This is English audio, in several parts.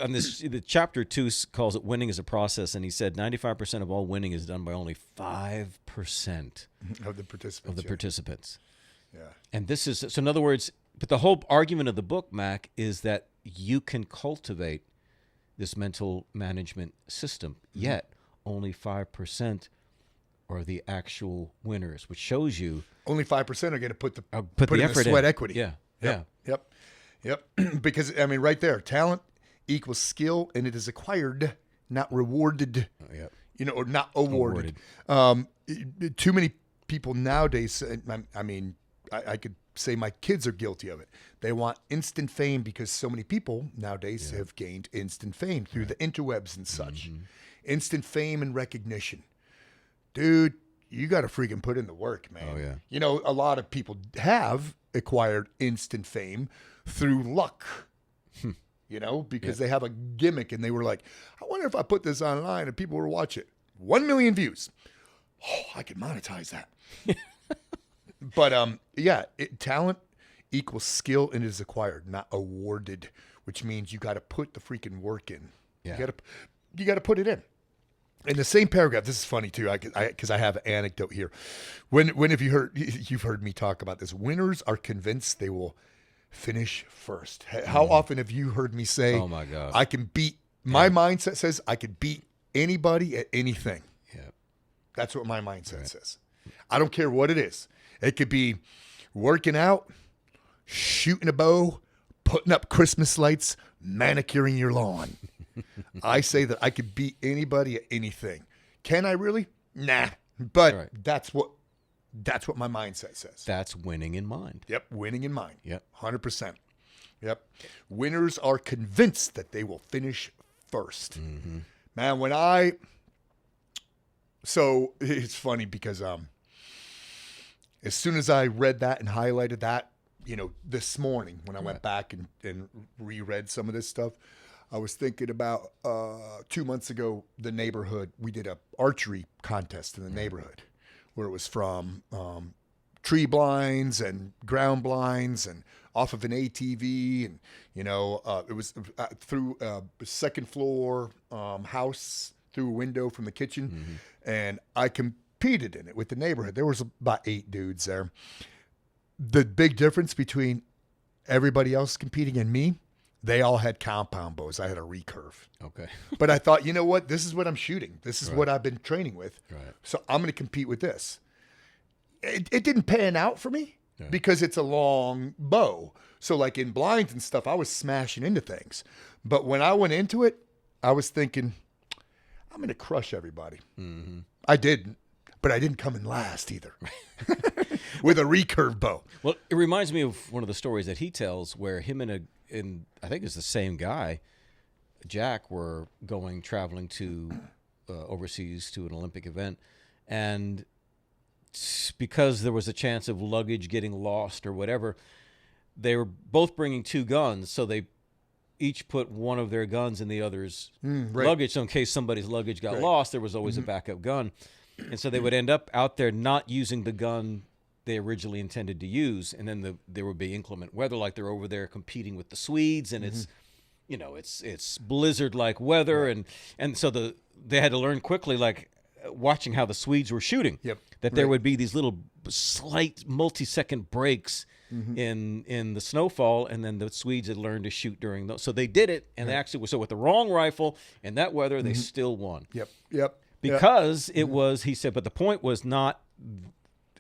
on this, the chapter 2 calls it winning as a process, and he said 95% of all winning is done by only 5% of the participants. Of the participants. Yeah. And this is, so in other words, but the whole argument of the book, Mac, is that you can cultivate this mental management system, yet only 5% are the actual winners, which shows you only 5% are going to put the effort sweat in. equity. Yeah. Yep. Because I mean, right there, talent equals skill, and it is acquired, not rewarded. Yep. Or not awarded. Too many people nowadays. I mean, I could say my kids are guilty of it. They want instant fame because so many people nowadays have gained instant fame through the interwebs and such. Instant fame and recognition. Dude, you got to freaking put in the work, man. Oh, yeah. A lot of people have acquired instant fame through luck, because they have a gimmick and they were like, I wonder if I put this online and people will watch it. 1 million views. Oh, I could monetize that. But talent equals skill and is acquired, not awarded, which means you got to put the freaking work in. Yeah. You got to put it in. In the same paragraph, this is funny too, because I have an anecdote here. When have you've heard me talk about this? Winners are convinced they will finish first. How often have you heard me say, "Oh my God, I can beat"? My mindset says I could beat anybody at anything. Yeah, that's what my mindset says. I don't care what it is. It could be working out, shooting a bow, putting up Christmas lights, manicuring your lawn. I say that I could beat anybody at anything. Can I really? Nah. But that's what my mindset says. That's winning in mind. Yep, winning in mind. Yep. 100%. Yep. Winners are convinced that they will finish first. Man, so it's funny because as soon as I read that and highlighted that, this morning when I went back and reread some of this stuff, I was thinking about 2 months ago, the neighborhood, we did a archery contest in the neighborhood where it was from tree blinds and ground blinds and off of an ATV. And, it was through a second floor house through a window from the kitchen. And I competed in it with the neighborhood. There was about 8 dudes there. The big difference between everybody else competing and me, they all had compound bows. I had a recurve. Okay. But I thought, you know what? This is what I'm shooting. This is what I've been training with. Right. So I'm going to compete with this. It didn't pan out for me because it's a long bow. So like in blinds and stuff, I was smashing into things. But when I went into it, I was thinking, I'm going to crush everybody. I didn't. But I didn't come in last either. With a recurve bow. Well, it reminds me of one of the stories that he tells where him and I think it's the same guy, Jack, were traveling to overseas to an Olympic event. And because there was a chance of luggage getting lost or whatever, they were both bringing 2 guns. So they each put one of their guns in the other's luggage. So in case somebody's luggage got lost, there was always a backup gun. And so they would end up out there not using the gun they originally intended to use, and then there would be inclement weather, like they're over there competing with the Swedes, and it's it's blizzard-like weather, and so they had to learn quickly, like watching how the Swedes were shooting, that there would be these little slight multi-second breaks in the snowfall, and then the Swedes had learned to shoot during those. So they did it, and they actually so with the wrong rifle in that weather, they still won. Because it was, he said, but the point was not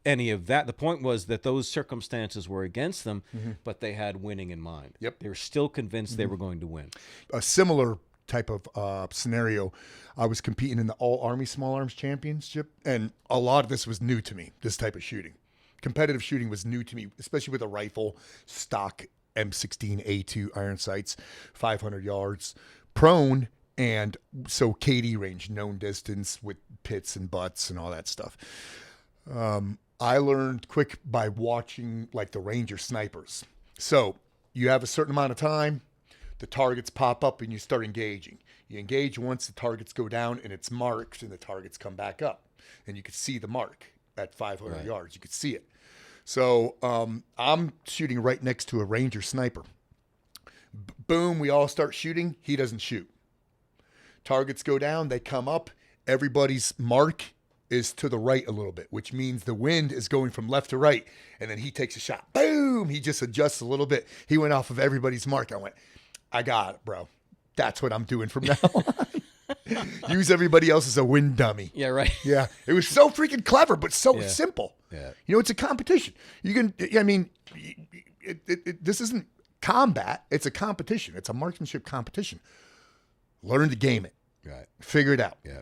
any of that. The point was that those circumstances were against them, but they had winning in mind. They were still convinced they were going to win. A similar type of scenario, I was competing in the All Army Small Arms Championship, and a lot of this was new to me, this type of shooting. Competitive shooting was new to me, especially with a rifle, stock M16A2 iron sights, 500 yards, prone. And so KD range, known distance with pits and butts and all that stuff. I learned quick by watching like the Ranger snipers. So you have a certain amount of time, the targets pop up and you start engaging. You engage once, the targets go down and it's marked and the targets come back up. And you could see the mark at 500 yards. You could see it. So I'm shooting right next to a Ranger sniper. Boom, we all start shooting. He doesn't shoot. Targets go down, they come up. Everybody's mark is to the right a little bit, which means the wind is going from left to right. And then he takes a shot. Boom! He just adjusts a little bit. He went off of everybody's mark. I went, I got it, bro. That's what I'm doing from now on. Use everybody else as a wind dummy. Yeah, right. Yeah. It was so freaking clever, but so Yeah. simple. Yeah. You know, it's a competition. You can, I mean, this isn't combat. It's a competition. It's a marksmanship competition. Learn to game it. Right. Figure it out. Yeah.